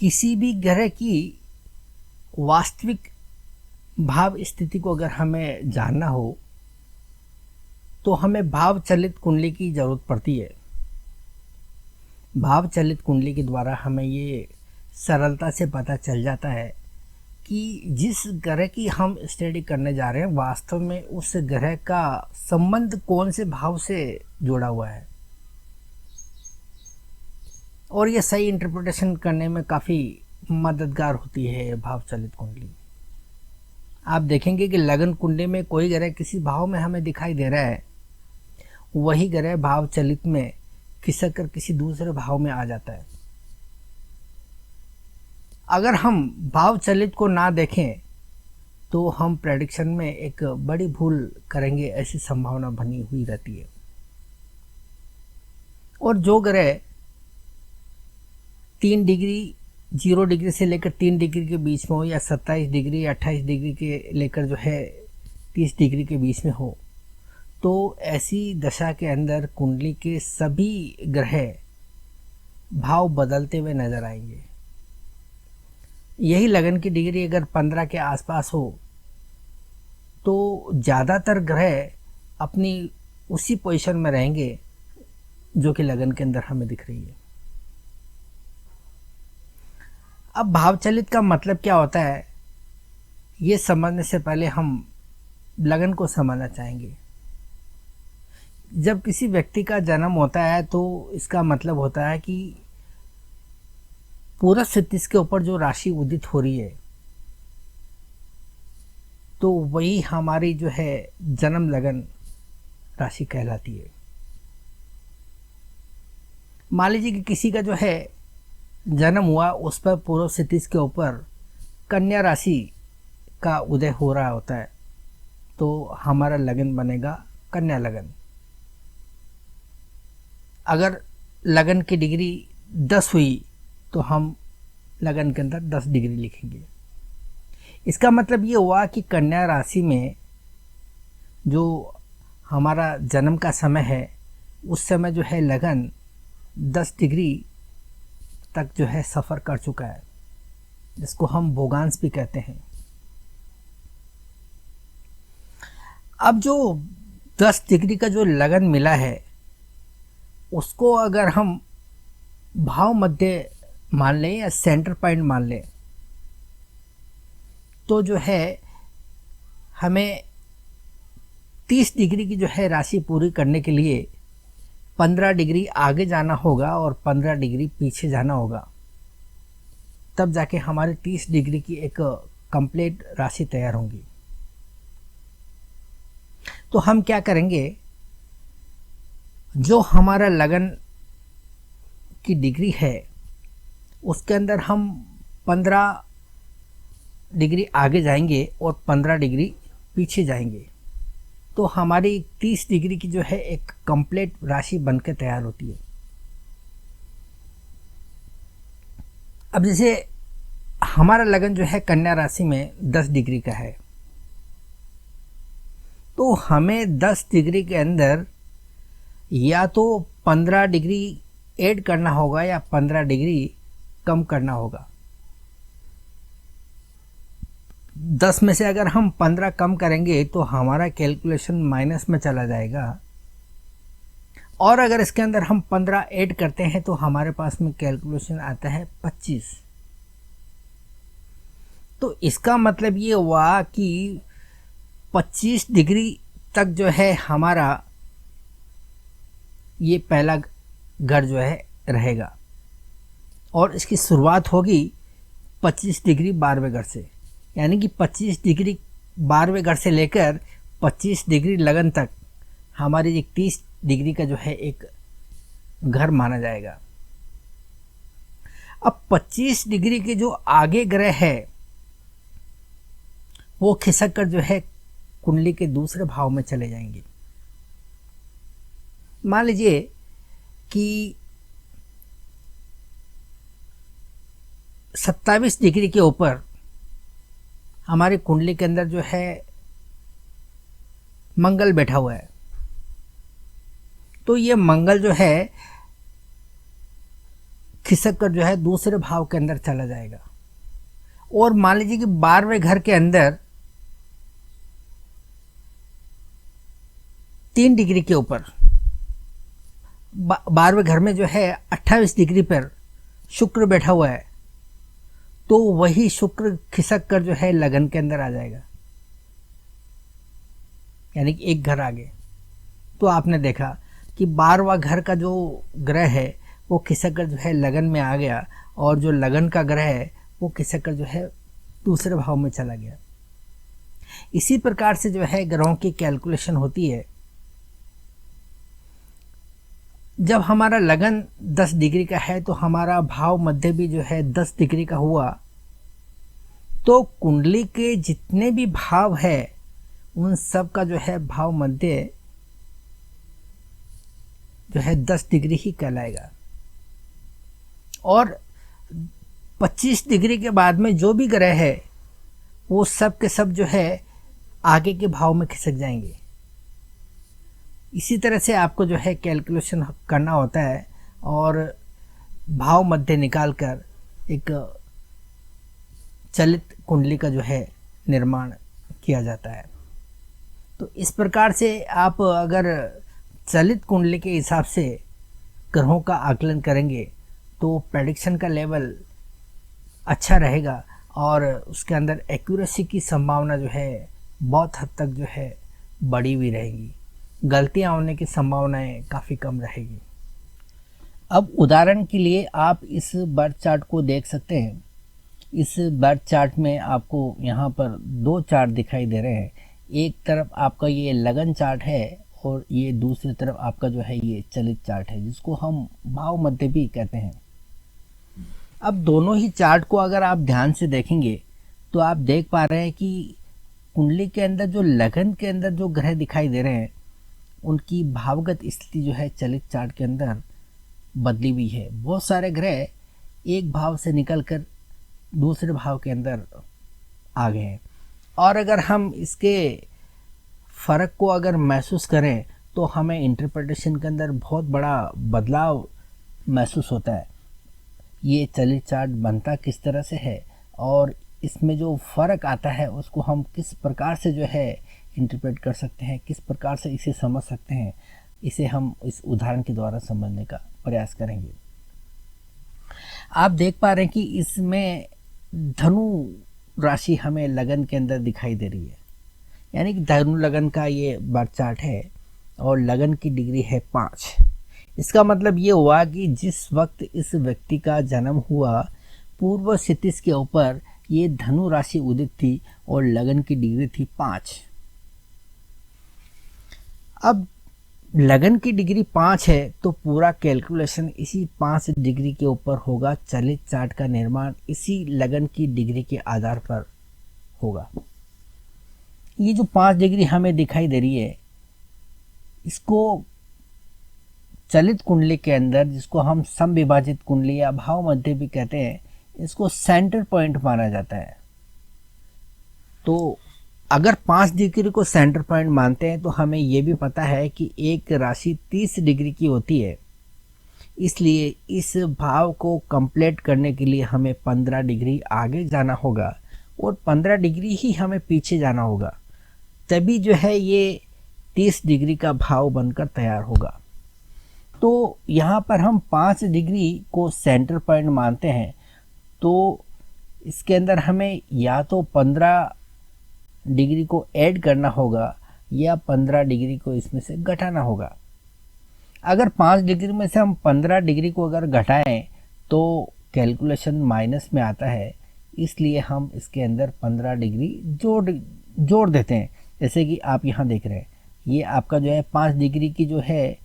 किसी भी ग्रह की वास्तविक भाव स्थिति को अगर हमें जानना हो तो हमें भाव चलित कुंडली की ज़रूरत पड़ती है। भाव चलित कुंडली के द्वारा हमें ये सरलता से पता चल जाता है कि जिस ग्रह की हम स्टडी करने जा रहे हैं वास्तव में उस ग्रह का संबंध कौन से भाव से जुड़ा हुआ है, और ये सही इंटरप्रिटेशन करने में काफ़ी मददगार होती है भाव चलित कुंडली। आप देखेंगे कि लगन कुंडली में कोई ग्रह किसी भाव में हमें दिखाई दे रहा है, वही ग्रह भाव चलित में खिसक कर किसी दूसरे भाव में आ जाता है। अगर हम भाव चलित को ना देखें तो हम प्रेडिक्शन में एक बड़ी भूल करेंगे, ऐसी संभावना बनी हुई रहती है। और जो ग्रह 3 डिग्री 0 डिग्री से लेकर 3 डिग्री के बीच में हो, या 27 डिग्री या 28 डिग्री के लेकर जो है 30 डिग्री के बीच में हो, तो ऐसी दशा के अंदर कुंडली के सभी ग्रह भाव बदलते हुए नजर आएंगे। यही लगन की डिग्री अगर 15 के आसपास हो तो ज़्यादातर ग्रह अपनी उसी पोजीशन में रहेंगे जो कि लगन के अंदर हमें दिख रही है। अब भाव चलित का मतलब क्या होता है, ये समझने से पहले हम लगन को समझना चाहेंगे। जब किसी व्यक्ति का जन्म होता है तो इसका मतलब होता है कि पूरा 37 के ऊपर जो राशि उदित हो रही है तो वही हमारी जो है जन्म लगन राशि कहलाती है। मान लीजिए कि किसी का जो है जन्म हुआ, उस पर पूर्व 37 के ऊपर कन्या राशि का उदय हो रहा होता है, तो हमारा लगन बनेगा कन्या लगन। अगर लगन की डिग्री 10 हुई तो हम लगन के अंदर 10 डिग्री लिखेंगे। इसका मतलब ये हुआ कि कन्या राशि में जो हमारा जन्म का समय है उस समय जो है लगन 10 डिग्री तक जो है सफ़र कर चुका है, जिसको हम भोगांश भी कहते हैं। अब जो 10 डिग्री का जो लगन मिला है उसको अगर हम भाव मध्य मान लें या सेंटर पॉइंट मान लें तो जो है हमें 30 डिग्री की जो है राशि पूरी करने के लिए 15 डिग्री आगे जाना होगा और 15 डिग्री पीछे जाना होगा, तब जाके हमारे 30 डिग्री की एक कंप्लीट राशि तैयार होगी। तो हम क्या करेंगे, जो हमारा लगन की डिग्री है उसके अंदर हम 15 डिग्री आगे जाएंगे और 15 डिग्री पीछे जाएंगे, तो हमारी 30 डिग्री की जो है एक कंप्लीट राशि बनकर तैयार होती है। अब जैसे हमारा लगन जो है कन्या राशि में 10 डिग्री का है, तो हमें 10 डिग्री के अंदर या तो 15 डिग्री ऐड करना होगा या 15 डिग्री कम करना होगा। 10 में से अगर हम 15 कम करेंगे तो हमारा कैलकुलेशन माइनस में चला जाएगा, और अगर इसके अंदर हम 15 ऐड करते हैं तो हमारे पास में कैलकुलेशन आता है 25। तो इसका मतलब ये हुआ कि 25 डिग्री तक जो है हमारा ये पहला घर जो है रहेगा, और इसकी शुरुआत होगी 25 डिग्री 12वें घर से, यानी कि 25 डिग्री 12वें घर से लेकर 25 डिग्री लगन तक हमारी 30 डिग्री का जो है एक घर माना जाएगा। अब 25 डिग्री के जो आगे ग्रह है वो खिसक कर जो है कुंडली के दूसरे भाव में चले जाएंगे। मान लीजिए कि 27 डिग्री के ऊपर हमारी कुंडली के अंदर जो है मंगल बैठा हुआ है, तो ये मंगल जो है खिसक कर जो है दूसरे भाव के अंदर चला जाएगा। और मान लीजिए कि 12वें घर के अंदर 3 डिग्री के ऊपर 12वें घर में जो है 28 डिग्री पर शुक्र बैठा हुआ है, तो वही शुक्र खिसक कर जो है लगन के अंदर आ जाएगा, यानी कि एक घर आगे। तो आपने देखा कि 12वां घर का जो ग्रह है वो खिसक कर जो है लगन में आ गया, और जो लगन का ग्रह है वो खिसक कर जो है दूसरे भाव में चला गया। इसी प्रकार से जो है ग्रहों की कैलकुलेशन होती है। जब हमारा लगन 10 डिग्री का है तो हमारा भाव मध्य भी जो है 10 डिग्री का हुआ, तो कुंडली के जितने भी भाव है उन सब का जो है भाव मध्य जो है 10 डिग्री ही कहलाएगा। और 25 डिग्री के बाद में जो भी ग्रह है वो सब के सब जो है आगे के भाव में खिसक जाएंगे। इसी तरह से आपको जो है कैलकुलेशन करना होता है और भाव मध्य निकाल कर एक चलित कुंडली का जो है निर्माण किया जाता है। तो इस प्रकार से आप अगर चलित कुंडली के हिसाब से ग्रहों का आकलन करेंगे तो प्रेडिक्शन का लेवल अच्छा रहेगा और उसके अंदर एक्यूरेसी की संभावना जो है बहुत हद तक जो है बढ़ी हुई रहेगी, गलतियां होने की संभावनाएं काफ़ी कम रहेगी। अब उदाहरण के लिए आप इस बर्थ चार्ट को देख सकते हैं। इस बर्थ चार्ट में आपको यहाँ पर 2 चार्ट दिखाई दे रहे हैं। एक तरफ आपका ये लगन चार्ट है और ये दूसरी तरफ आपका जो है ये चलित चार्ट है, जिसको हम भाव मध्य भी कहते हैं। अब दोनों ही चार्ट को अगर आप ध्यान से देखेंगे तो आप देख पा रहे हैं कि कुंडली के अंदर जो लगन के अंदर जो ग्रह दिखाई दे रहे हैं उनकी भावगत स्थिति जो है चलित चार्ट के अंदर बदली हुई है। बहुत सारे ग्रह एक भाव से निकलकर दूसरे भाव के अंदर आ गए हैं। और अगर हम इसके फ़र्क को अगर महसूस करें तो हमें इंटरप्रिटेशन के अंदर बहुत बड़ा बदलाव महसूस होता है। ये चलित चार्ट बनता किस तरह से है और इसमें जो फ़र्क आता है उसको हम किस प्रकार से जो है इंटरप्रेट कर सकते हैं, किस प्रकार से इसे समझ सकते हैं, इसे हम इस उदाहरण के द्वारा समझने का प्रयास करेंगे। आप देख पा रहे हैं कि इसमें धनु राशि हमें लगन के अंदर दिखाई दे रही है, यानी कि धनु लगन का ये बर्थ चार्ट है और लगन की डिग्री है 5। इसका मतलब ये हुआ कि जिस वक्त इस व्यक्ति का जन्म हुआ पूर्व क्षितिज के ऊपर ये धनु राशि उदित थी और लगन की डिग्री थी 5। अब लगन की डिग्री 5 है तो पूरा कैलकुलेशन इसी 5 डिग्री के ऊपर होगा। चलित चार्ट का निर्माण इसी लगन की डिग्री के आधार पर होगा। ये जो 5 डिग्री हमें दिखाई दे रही है इसको चलित कुंडली के अंदर, जिसको हम समविभाजित कुंडली या भाव मध्य भी कहते हैं, इसको सेंटर पॉइंट माना जाता है। तो अगर 5 डिग्री को सेंटर पॉइंट मानते हैं तो हमें ये भी पता है कि एक राशि 30 डिग्री की होती है, इसलिए इस भाव को कंप्लीट करने के लिए हमें 15 डिग्री आगे जाना होगा और 15 डिग्री ही हमें पीछे जाना होगा, तभी जो है ये 30 डिग्री का भाव बनकर तैयार होगा। तो यहाँ पर हम 5 डिग्री को सेंटर पॉइंट मानते हैं, तो इसके अंदर हमें या तो 15 डिग्री को ऐड करना होगा या 15 डिग्री को इसमें से घटाना होगा। अगर 5 डिग्री में से हम 15 डिग्री को अगर घटाएं तो कैलकुलेशन माइनस में आता है, इसलिए हम इसके अंदर 15 डिग्री जोड़ देते हैं। जैसे कि आप यहाँ देख रहे हैं, ये आपका जो है 5 डिग्री की जो है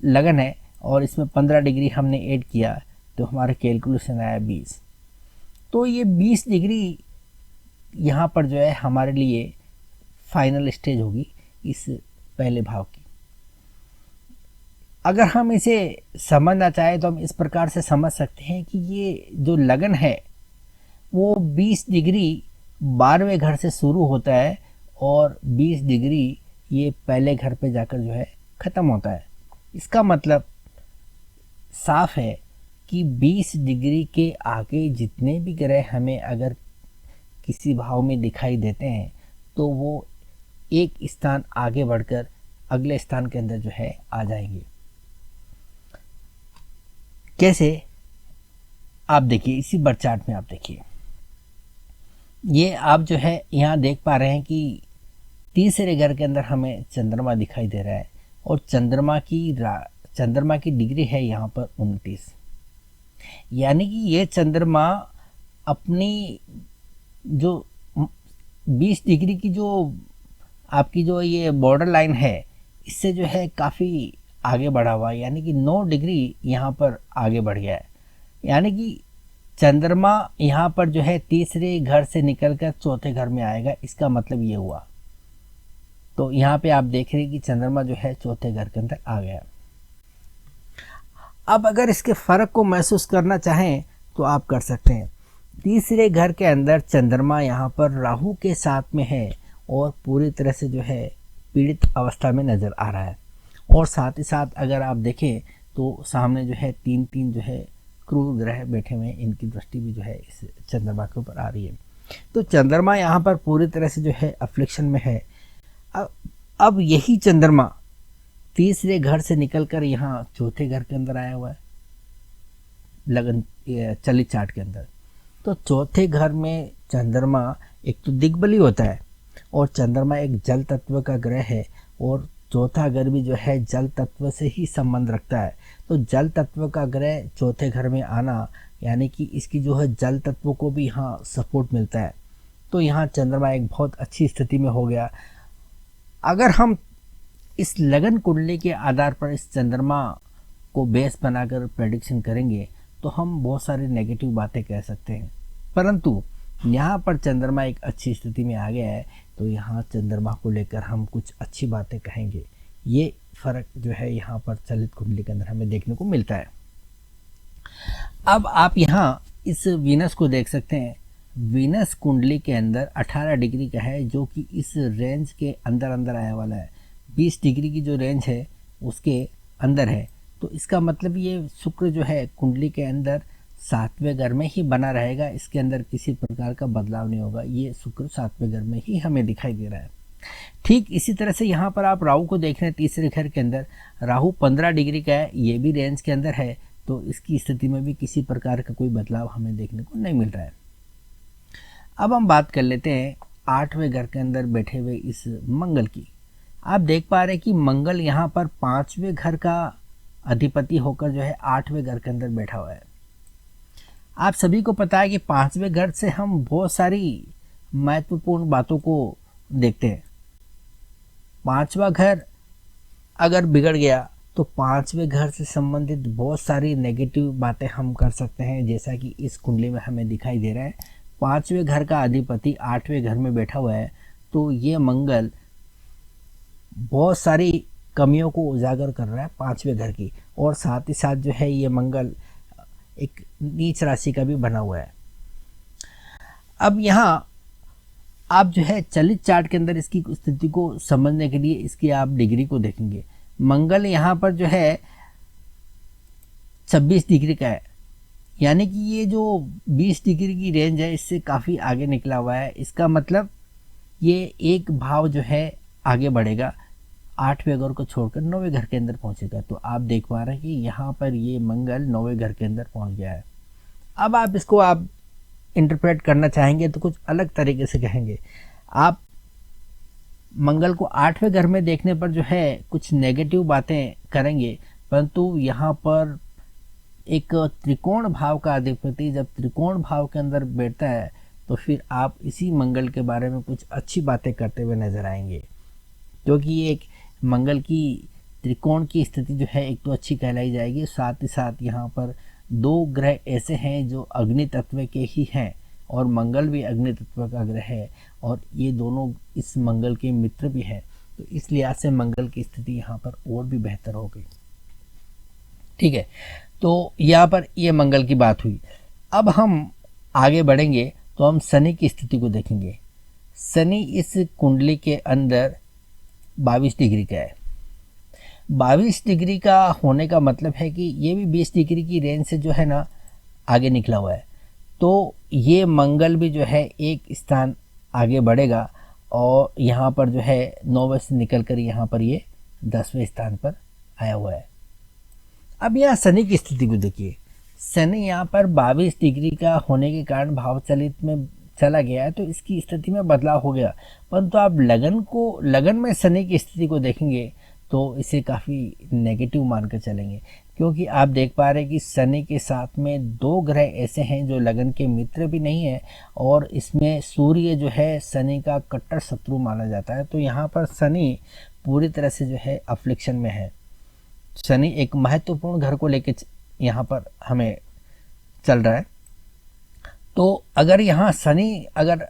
लगन है और इसमें 15 डिग्री हमने ऐड किया तो हमारा कैलकुलेशन आया 20। तो ये 20 डिग्री यहाँ पर जो है हमारे लिए फाइनल स्टेज होगी इस पहले भाव की। अगर हम इसे समझना चाहें तो हम इस प्रकार से समझ सकते हैं कि ये जो लगन है वो 20 डिग्री 12वें घर से शुरू होता है और 20 डिग्री ये पहले घर पे जाकर जो है ख़त्म होता है। इसका मतलब साफ है कि 20 डिग्री के आगे जितने भी ग्रह हमें अगर किसी भाव में दिखाई देते हैं तो वो एक स्थान आगे बढ़कर अगले स्थान के अंदर जो है आ जाएंगे। कैसे, आप देखिए इसी बर चार्ट में आप देखिए, ये आप जो है यहाँ देख पा रहे हैं कि तीसरे घर के अंदर हमें चंद्रमा दिखाई दे रहा है और चंद्रमा की डिग्री है यहाँ पर 29, यानी कि ये चंद्रमा अपनी जो 20 डिग्री की जो आपकी जो ये बॉर्डर लाइन है इससे जो है काफ़ी आगे बढ़ा हुआ है, यानी कि 9 डिग्री यहाँ पर आगे बढ़ गया है। यानी कि चंद्रमा यहाँ पर जो है तीसरे घर से निकलकर चौथे घर में आएगा, इसका मतलब ये हुआ। तो यहाँ पे आप देख रहे हैं कि चंद्रमा जो है चौथे घर के अंदर आ गया। अब अगर इसके फर्क को महसूस करना चाहें तो आप कर सकते हैं। तीसरे घर के अंदर चंद्रमा यहाँ पर राहु के साथ में है और पूरी तरह से जो है पीड़ित अवस्था में नज़र आ रहा है। और साथ ही साथ अगर आप देखें तो सामने जो है तीन जो है क्रूर ग्रह बैठे हुए हैं, इनकी दृष्टि भी जो है इस चंद्रमा के ऊपर आ रही है। तो चंद्रमा यहाँ पर पूरी तरह से जो है अफ्लिक्शन में है। अब यही चंद्रमा तीसरे घर से निकलकर यहाँ चौथे घर के अंदर आया हुआ है लगन चलित चार्ट के अंदर। तो चौथे घर में चंद्रमा एक तो दिग्बली होता है और चंद्रमा एक जल तत्व का ग्रह है और चौथा घर भी जो है जल तत्व से ही संबंध रखता है। तो जल तत्व का ग्रह चौथे घर में आना यानी कि इसकी जो है जल तत्व को भी यहाँ सपोर्ट मिलता है। तो यहाँ चंद्रमा एक बहुत अच्छी स्थिति में हो गया। अगर हम इस लगन कुंडली के आधार पर इस चंद्रमा को बेस बनाकर प्रेडिक्शन करेंगे तो हम बहुत सारी नेगेटिव बातें कह सकते हैं, परंतु यहाँ पर चंद्रमा एक अच्छी स्थिति में आ गया है तो यहाँ चंद्रमा को लेकर हम कुछ अच्छी बातें कहेंगे। ये फर्क जो है यहाँ पर चलित कुंडली के अंदर हमें देखने को मिलता है। अब आप यहाँ इस वीनस को देख सकते हैं। वीनस कुंडली के अंदर 18 डिग्री का है जो कि इस रेंज के अंदर आया वाला है। 20 डिग्री की जो रेंज है उसके अंदर है। तो इसका मतलब ये शुक्र जो है कुंडली के अंदर 7वें घर में ही बना रहेगा, इसके अंदर किसी प्रकार का बदलाव नहीं होगा। ये शुक्र 7वें घर में ही हमें दिखाई दे रहा है। ठीक इसी तरह से यहाँ पर आप राहु को देख रहे हैं तीसरे घर के अंदर। राहु 15 डिग्री का है, ये भी रेंज के अंदर है, तो इसकी स्थिति में भी किसी प्रकार का कोई बदलाव हमें देखने को नहीं मिल रहा है। अब हम बात कर लेते हैं 8वें घर के अंदर बैठे हुए इस मंगल की। आप देख पा रहे हैं कि मंगल यहाँ पर 5वें घर का अधिपति होकर जो है 8वें घर के अंदर बैठा हुआ है। आप सभी को पता है कि 5वें घर से हम बहुत सारी महत्वपूर्ण बातों को देखते हैं। 5वां घर अगर बिगड़ गया तो 5वें घर से संबंधित बहुत सारी नेगेटिव बातें हम कर सकते हैं, जैसा कि इस कुंडली में हमें दिखाई दे रहा है। 5वें घर का अधिपति 8वें घर में बैठा हुआ है, तो ये मंगल बहुत सारी कमियों को उजागर कर रहा है 5वें घर की। और साथ ही साथ जो है ये मंगल एक नीच राशि का भी बना हुआ है। अब यहाँ आप जो है चलित चार्ट के अंदर इसकी स्थिति को समझने के लिए इसकी आप डिग्री को देखेंगे। मंगल यहाँ पर जो है 26 डिग्री का है, यानी कि ये जो 20 डिग्री की रेंज है इससे काफ़ी आगे निकला हुआ है। इसका मतलब ये एक भाव जो है आगे बढ़ेगा, 8वें घर को छोड़कर 9वें घर के अंदर पहुंचेगा। तो आप देख पा रहे हैं कि यहाँ पर ये मंगल 9वें घर के अंदर पहुंच गया है। अब आप इसको आप इंटरप्रेट करना चाहेंगे तो कुछ अलग तरीके से कहेंगे। आप मंगल को 8वें घर में देखने पर जो है कुछ नेगेटिव बातें करेंगे, परंतु यहाँ पर एक त्रिकोण भाव का अधिपति जब त्रिकोण भाव के अंदर बैठता है तो फिर आप इसी मंगल के बारे में कुछ अच्छी बातें करते हुए नजर आएंगे, क्योंकि ये एक मंगल की त्रिकोण की स्थिति जो है एक तो अच्छी कहलाई जाएगी। साथ ही साथ यहाँ पर 2 ग्रह ऐसे हैं जो अग्नि तत्व के ही हैं और मंगल भी अग्नि तत्व का ग्रह है और ये दोनों इस मंगल के मित्र भी हैं, तो इस लिहाज से मंगल की स्थिति यहाँ पर और भी बेहतर हो गई। ठीक है, तो यहाँ पर ये मंगल की बात हुई। अब हम आगे बढ़ेंगे तो हम शनि की स्थिति को देखेंगे। शनि इस कुंडली के अंदर 22 डिग्री का है। 22 डिग्री का होने का मतलब है कि ये भी 20 डिग्री की रेंज से जो है ना आगे निकला हुआ है। तो ये मंगल भी जो है एक स्थान आगे बढ़ेगा और यहाँ पर जो है 9वें से निकल कर यहाँ पर ये 10वें स्थान पर आया हुआ है। अब यहाँ शनि की स्थिति को देखिए। शनि यहाँ पर 22 डिग्री का होने के कारण भाव चलित में चला गया है, तो इसकी स्थिति में बदलाव हो गया। परंतु आप लगन में शनि की स्थिति को देखेंगे तो इसे काफ़ी नेगेटिव मानकर चलेंगे, क्योंकि आप देख पा रहे हैं कि शनि के साथ में दो ग्रह ऐसे हैं जो लगन के मित्र भी नहीं है, और इसमें सूर्य जो है शनि का कट्टर शत्रु माना जाता है। तो यहाँ पर शनि पूरी तरह से जो है अफ्लिक्शन में है। शनि एक महत्वपूर्ण घर को लेकर यहाँ पर हमें चल रहा है। तो अगर यहाँ शनि अगर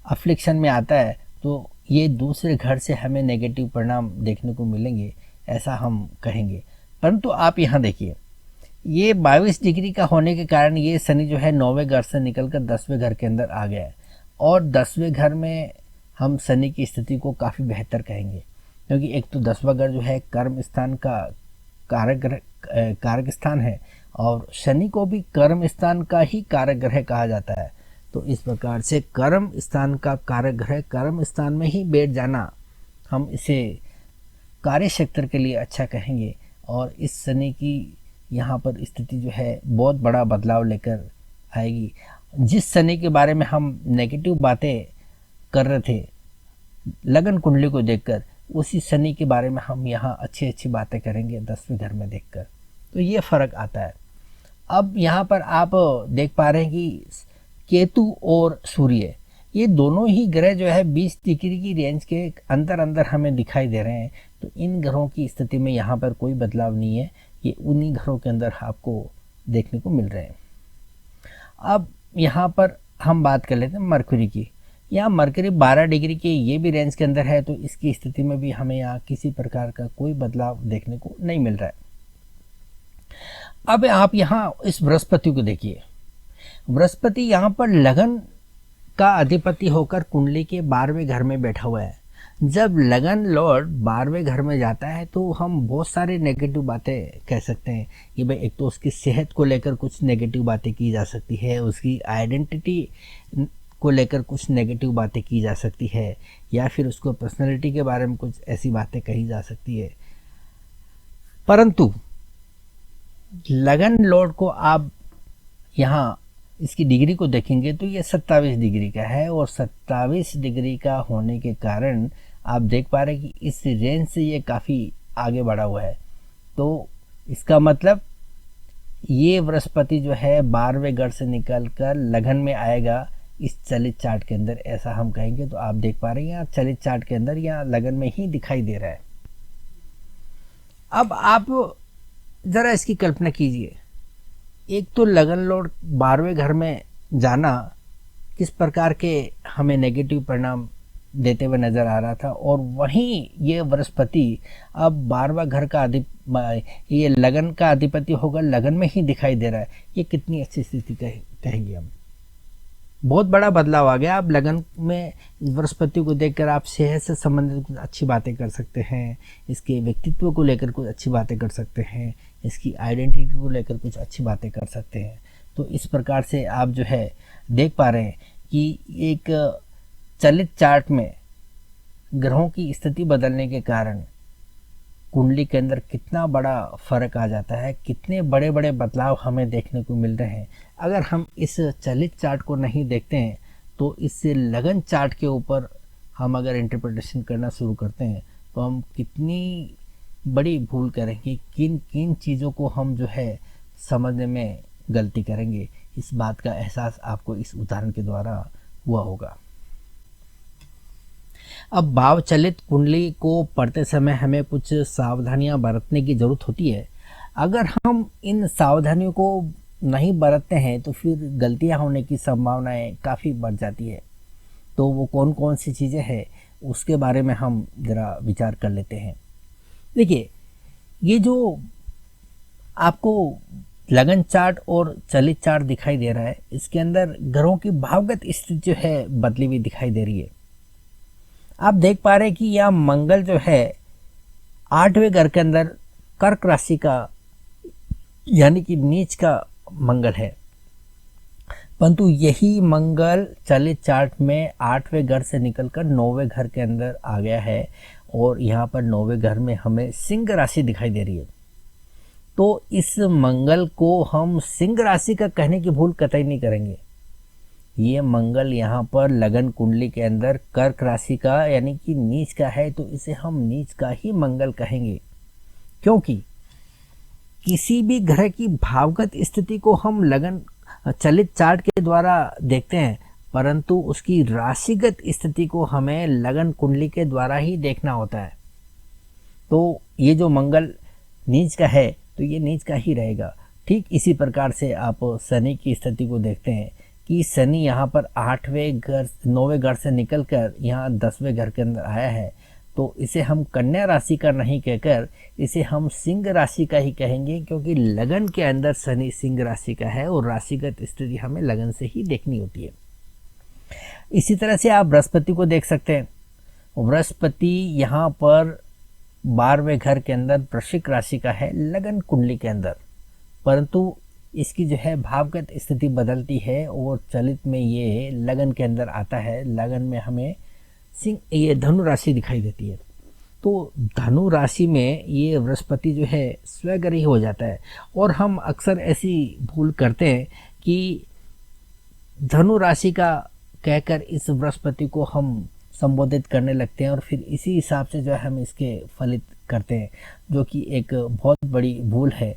अफ्लिक्शन में आता है तो ये दूसरे घर से हमें नेगेटिव परिणाम देखने को मिलेंगे, ऐसा हम कहेंगे। परंतु आप यहाँ देखिए, ये 22 डिग्री का होने के कारण ये शनि जो है 9वें घर से निकलकर 10वें घर के अंदर आ गया है, और 10वें घर में हम शनि की स्थिति को काफ़ी बेहतर कहेंगे, क्योंकि एक तो 10वां घर जो है कर्म स्थान का कारक स्थान है, और शनि को भी कर्म स्थान का ही कारक ग्रह कहा जाता है। तो इस प्रकार से कर्म स्थान का कारक ग्रह कर्म स्थान में ही बैठ जाना, हम इसे कार्य क्षेत्र के लिए अच्छा कहेंगे। और इस शनि की यहाँ पर स्थिति जो है बहुत बड़ा बदलाव लेकर आएगी। जिस शनि के बारे में हम नेगेटिव बातें कर रहे थे लगन कुंडली को देखकर, उसी शनि के बारे में हम यहाँ अच्छी अच्छी बातें करेंगे 10वें घर में देखकर। तो ये फ़र्क आता है। अब यहाँ पर आप देख पा रहे हैं कि केतु और सूर्य, ये दोनों ही ग्रह जो है 20 डिग्री की रेंज के अंदर हमें दिखाई दे रहे हैं। तो इन ग्रहों की स्थिति में यहाँ पर कोई बदलाव नहीं है, ये उन्हीं घरों के अंदर आपको देखने को मिल रहे हैं। अब यहाँ पर हम बात कर लेते हैं मरकरी की। यहाँ मरकरी 12 डिग्री के ये भी रेंज के अंदर है, तो इसकी स्थिति में भी हमें यहाँ किसी प्रकार का कोई बदलाव देखने को नहीं मिल रहा है। अब आप यहाँ इस बृहस्पति को देखिए। बृहस्पति यहाँ पर लगन का अधिपति होकर कुंडली के 12वें घर में बैठा हुआ है। जब लगन लॉर्ड 12वें घर में जाता है तो हम बहुत सारे नेगेटिव बातें कह सकते हैं कि भाई, एक तो उसकी सेहत को लेकर कुछ नेगेटिव बातें की जा सकती है, उसकी आइडेंटिटी को लेकर कुछ नेगेटिव बातें की जा सकती है, या फिर उसको पर्सनैलिटी के बारे में कुछ ऐसी बातें कही जा सकती है। परंतु लगन लॉर्ड को आप यहाँ इसकी डिग्री को देखेंगे तो ये 27 डिग्री का है, और 27 डिग्री का होने के कारण आप देख पा रहे हैं कि इस रेंज से ये काफ़ी आगे बढ़ा हुआ है। तो इसका मतलब ये बृहस्पति जो है 12वें घर से निकलकर लगन में आएगा इस चलित चार्ट के अंदर, ऐसा हम कहेंगे। तो आप देख पा रहे हैं यहाँ चलित चार्ट के अंदर यहाँ लगन में ही दिखाई दे रहा है। अब आप ज़रा इसकी कल्पना कीजिए, एक तो लगन लॉर्ड 12वें घर में जाना किस प्रकार के हमें नेगेटिव परिणाम देते हुए नज़र आ रहा था, और वहीं ये बृहस्पति अब 12वां घर का ये लगन का अधिपति होगा, लगन में ही दिखाई दे रहा है। ये कितनी अच्छी स्थिति कहेंगे हम। बहुत बड़ा बदलाव आ गया। अब लगन में बृहस्पति को देखकर आप सेहत से संबंधित कुछ अच्छी बातें कर सकते हैं, इसके व्यक्तित्व को लेकर कुछ अच्छी बातें कर सकते हैं, इसकी आइडेंटिटी को लेकर कुछ अच्छी बातें कर सकते हैं। तो इस प्रकार से आप जो है देख पा रहे हैं कि एक चलित चार्ट में ग्रहों की स्थिति बदलने के कारण कुंडली के अंदर कितना बड़ा फर्क आ जाता है, कितने बड़े बड़े बदलाव हमें देखने को मिल रहे हैं। अगर हम इस चलित चार्ट को नहीं देखते हैं तो इससे लगन चार्ट के ऊपर हम अगर इंटरप्रिटेशन करना शुरू करते हैं तो हम कितनी बड़ी भूल करेंगे, किन किन चीज़ों को हम जो है समझने में गलती करेंगे। इस बात का एहसास आपको इस उदाहरण के द्वारा हुआ होगा। अब भाव चलित कुंडली को पढ़ते समय हमें कुछ सावधानियां बरतने की ज़रूरत होती है। अगर हम इन सावधानियों को नहीं बरतते हैं तो फिर गलतियां होने की संभावनाएं काफ़ी बढ़ जाती है। तो वो कौन कौन सी चीज़ें हैं उसके बारे में हम ज़रा विचार कर लेते हैं। देखिए, ये जो आपको लगन चार्ट और चलित चार्ट दिखाई दे रहा है, इसके अंदर ग्रहों की भावगत स्थिति जो है बदली हुई दिखाई दे रही है। आप देख पा रहे हैं कि यह मंगल जो है 8वें घर के अंदर कर्क राशि का यानी कि नीच का मंगल है, परंतु यही मंगल चलित चार्ट में 8वें घर से निकलकर 9वें घर के अंदर आ गया है और यहाँ पर 9वें घर में हमें सिंह राशि दिखाई दे रही है। तो इस मंगल को हम सिंह राशि का कहने की भूल कतई नहीं करेंगे। ये मंगल यहाँ पर लगन कुंडली के अंदर कर्क राशि का यानी कि नीच का है, तो इसे हम नीच का ही मंगल कहेंगे, क्योंकि किसी भी ग्रह की भावगत स्थिति को हम लगन चलित चार्ट के द्वारा देखते हैं, परंतु उसकी राशिगत स्थिति को हमें लगन कुंडली के द्वारा ही देखना होता है। तो ये जो मंगल नीच का है तो ये नीच का ही रहेगा। ठीक इसी प्रकार से आप शनि की स्थिति को देखते हैं कि शनि यहाँ पर 8वें घर 9वें घर से निकलकर यहाँ 10वें घर के अंदर आया है, तो इसे हम कन्या राशि का नहीं कहकर इसे हम सिंह राशि का ही कहेंगे, क्योंकि लगन के अंदर शनि सिंह राशि का है और राशिगत स्थिति हमें लगन से ही देखनी होती है। इसी तरह से आप बृहस्पति को देख सकते हैं। बृहस्पति यहाँ पर 12वें घर के अंदर वृश्चिक राशि का है लगन कुंडली के अंदर, परंतु इसकी जो है भावगत स्थिति बदलती है और चलित में ये लगन के अंदर आता है। लगन में हमें ये धनु राशि दिखाई देती है। तो धनु राशि में ये बृहस्पति जो है स्वग्रही हो जाता है और हम अक्सर ऐसी भूल करते हैं कि धनु राशि का कहकर इस बृहस्पति को हम संबोधित करने लगते हैं और फिर इसी हिसाब से जो है हम इसके फलित करते हैं, जो कि एक बहुत बड़ी भूल है।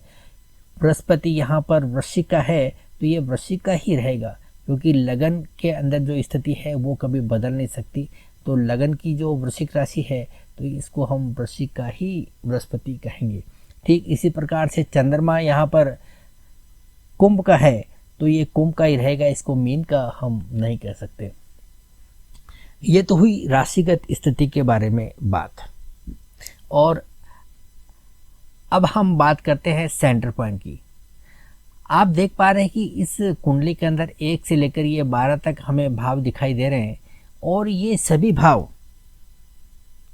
बृहस्पति यहाँ पर वृश्चिक का है तो ये वृश्चिक का ही रहेगा, क्योंकि लगन के अंदर जो स्थिति है वो कभी बदल नहीं सकती। तो लगन की जो वृश्चिक राशि है तो इसको हम वृश्चिक का ही बृहस्पति कहेंगे। ठीक इसी प्रकार से चंद्रमा यहाँ पर कुंभ का है तो ये कुंभ का ही रहेगा, इसको मीन का हम नहीं कह सकते। ये तो हुई राशिगत स्थिति के बारे में बात। और अब हम बात करते हैं सेंटर पॉइंट की। आप देख पा रहे हैं कि इस कुंडली के अंदर 1 से लेकर ये 12 तक हमें भाव दिखाई दे रहे हैं और ये सभी भाव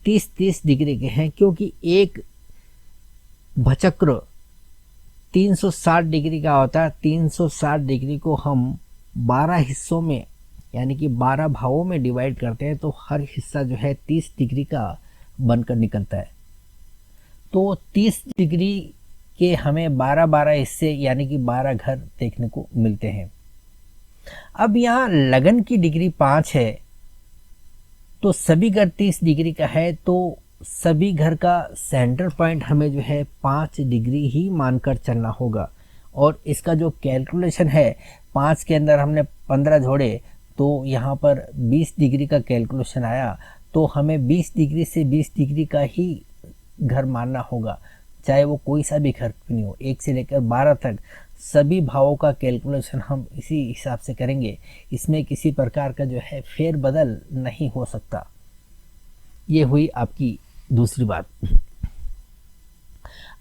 30-30 डिग्री के हैं, क्योंकि एक भचक्र 360 डिग्री का होता है। 360 डिग्री को हम 12 हिस्सों में यानी कि 12 भावों में डिवाइड करते हैं, तो हर हिस्सा जो है 30 डिग्री का बनकर निकलता है। तो 30 डिग्री के हमें 12-12 हिस्से यानी कि 12 घर देखने को मिलते हैं। अब यहाँ लगन की डिग्री 5 है तो सभी घर 30 डिग्री का है, तो सभी घर का सेंटर पॉइंट हमें जो है 5 डिग्री ही मानकर चलना होगा। और इसका जो कैलकुलेशन है 5 के अंदर हमने 15 जोड़े तो यहाँ पर 20 डिग्री का कैलकुलेशन आया, तो हमें 20 डिग्री से 20 डिग्री का ही घर मानना होगा, चाहे वो कोई सा भी घर क्यों नहीं हो। 1 से लेकर 12 तक सभी भावों का कैलकुलेशन हम इसी हिसाब से करेंगे। इसमें किसी प्रकार का जो है फेर बदल नहीं हो सकता। ये हुई आपकी दूसरी बात।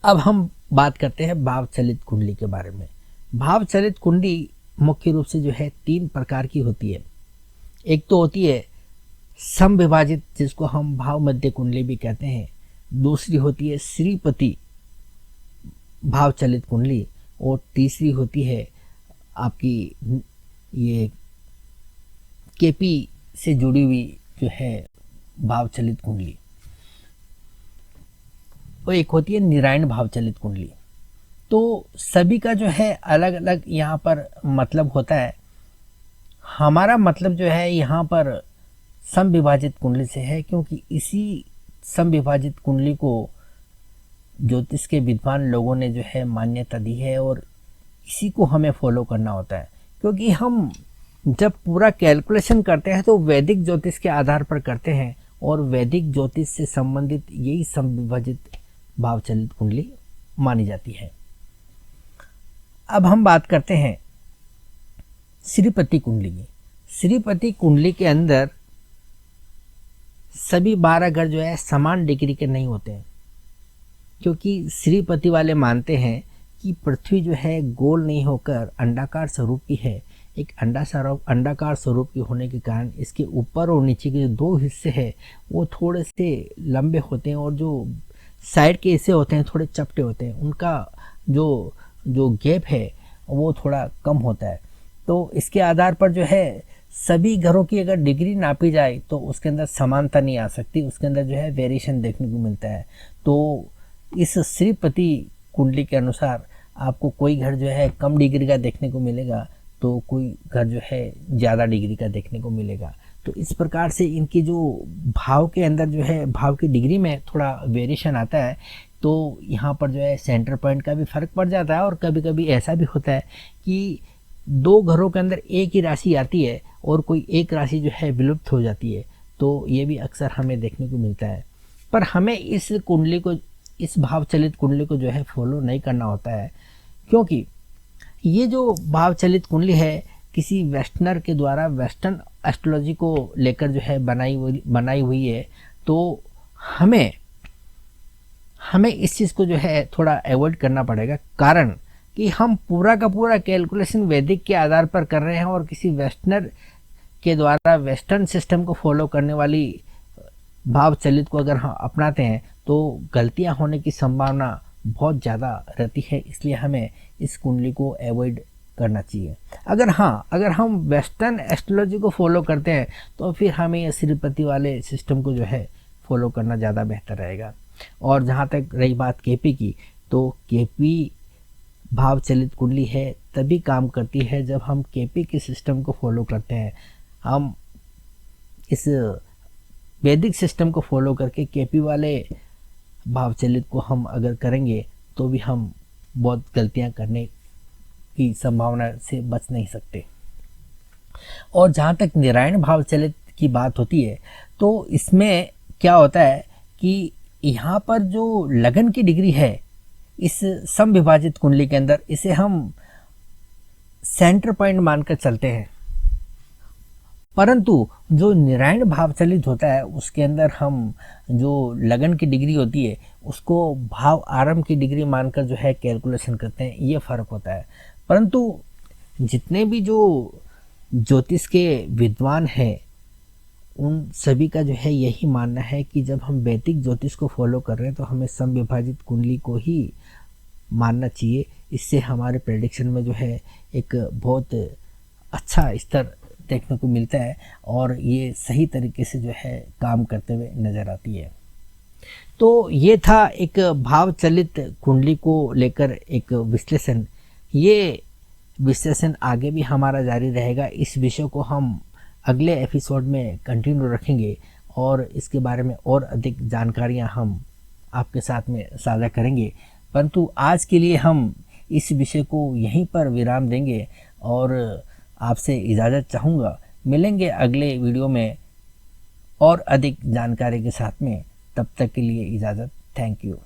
अब हम बात करते हैं भाव चलित कुंडली के बारे में। भाव चलित कुंडली मुख्य रूप से जो है 3 प्रकार की होती है। एक तो होती है समविभाजित, जिसको हम भाव मध्य कुंडली भी कहते हैं। दूसरी होती है श्रीपति भाव चलित कुंडली और तीसरी होती है आपकी ये केपी से जुड़ी हुई जो है भाव चलित कुंडली, और एक होती है निरायण भाव चलित कुंडली। तो सभी का जो है अलग अलग यहाँ पर मतलब होता है। हमारा मतलब जो है यहाँ पर समविभाजित कुंडली से है, क्योंकि इसी समविभाजित कुंडली को ज्योतिष के विद्वान लोगों ने जो है मान्यता दी है और इसी को हमें फॉलो करना होता है। क्योंकि हम जब पूरा कैलकुलेशन करते हैं तो वैदिक ज्योतिष के आधार पर करते हैं और वैदिक ज्योतिष से संबंधित यही समविभाजित भाव चलित कुंडली मानी जाती है। अब हम बात करते हैं श्रीपति कुंडली की। श्रीपति कुंडली के अंदर सभी 12 घर जो है समान डिग्री के नहीं होते हैं, क्योंकि श्रीपति वाले मानते हैं कि पृथ्वी जो है गोल नहीं होकर अंडाकार स्वरूप की है। एक अंडाकार स्वरूप की होने के कारण इसके ऊपर और नीचे के जो 2 हिस्से हैं वो थोड़े से लंबे होते हैं और जो साइड के हिस्से होते हैं थोड़े चपटे होते हैं, उनका जो जो गैप है वो थोड़ा कम होता है। तो इसके आधार पर जो है सभी घरों की अगर डिग्री नापी जाए तो उसके अंदर समानता नहीं आ सकती, उसके अंदर जो है वेरिएशन देखने को मिलता है। तो इस श्रीपति कुंडली के अनुसार आपको कोई घर जो है कम डिग्री का देखने को मिलेगा, तो कोई घर जो है ज़्यादा डिग्री का देखने को मिलेगा। तो इस प्रकार से इनकी जो भाव के अंदर जो है भाव की डिग्री में थोड़ा वेरिएशन आता है। तो यहाँ पर जो है सेंटर पॉइंट का भी फर्क पड़ जाता है, और कभी कभी ऐसा भी होता है कि दो घरों के अंदर एक ही राशि आती है और कोई एक राशि जो है विलुप्त हो जाती है। तो ये भी अक्सर हमें देखने को मिलता है। पर हमें इस कुंडली को, इस भाव चलित कुंडली को जो है फॉलो नहीं करना होता है, क्योंकि ये जो भाव चलित कुंडली है किसी वेस्टर्नर के द्वारा वेस्टर्न एस्ट्रोलॉजी को लेकर जो है बनाई हुई है। तो हमें इस चीज़ को जो है थोड़ा अवॉइड करना पड़ेगा, कारण कि हम पूरा का पूरा कैलकुलेशन वैदिक के आधार पर कर रहे हैं और किसी वेस्टर्नर के द्वारा वेस्टर्न सिस्टम को फॉलो करने वाली भाव चलित को अगर हम अपनाते हैं तो गलतियां होने की संभावना बहुत ज़्यादा रहती है। इसलिए हमें इस कुंडली को अवॉइड करना चाहिए। अगर हम वेस्टर्न एस्ट्रोलॉजी को फॉलो करते हैं तो फिर हमें ये श्रीपति वाले सिस्टम को जो है फॉलो करना ज़्यादा बेहतर रहेगा। और जहाँ तक रही बात केपी की, तो केपी भाव चलित कुंडली है तभी काम करती है जब हम केपी के सिस्टम को फॉलो करते हैं। हम इस वैदिक सिस्टम को फॉलो करके केपी वाले भाव चलित को हम अगर करेंगे तो भी हम बहुत गलतियां करने की संभावना से बच नहीं सकते। और जहाँ तक नारायण भाव चलित की बात होती है तो इसमें क्या होता है कि यहाँ पर जो लगन की डिग्री है इस समविभाजित कुंडली के अंदर, इसे हम सेंटर पॉइंट मानकर चलते हैं। परंतु जो नारायण भाव चलित होता है उसके अंदर हम जो लगन की डिग्री होती है उसको भाव आरंभ की डिग्री मानकर जो है कैलकुलेशन करते हैं, ये फ़र्क होता है। परंतु जितने भी जो ज्योतिष के विद्वान हैं उन सभी का जो है यही मानना है कि जब हम वैदिक ज्योतिष को फॉलो कर रहे हैं तो हमें समविभाजित कुंडली को ही मानना चाहिए। इससे हमारे प्रेडिक्शन में जो है एक बहुत अच्छा स्तर देखने को मिलता है और ये सही तरीके से जो है काम करते हुए नज़र आती है। तो ये था एक भाव चलित कुंडली को लेकर एक विश्लेषण। ये विश्लेषण आगे भी हमारा जारी रहेगा। इस विषय को हम अगले एपिसोड में कंटिन्यू रखेंगे और इसके बारे में और अधिक जानकारियां हम आपके साथ में साझा करेंगे। परंतु आज के लिए हम इस विषय को यहीं पर विराम देंगे और आपसे इजाज़त चाहूँगा। मिलेंगे अगले वीडियो में और अधिक जानकारी के साथ में। तब तक के लिए इजाज़त। Thank you.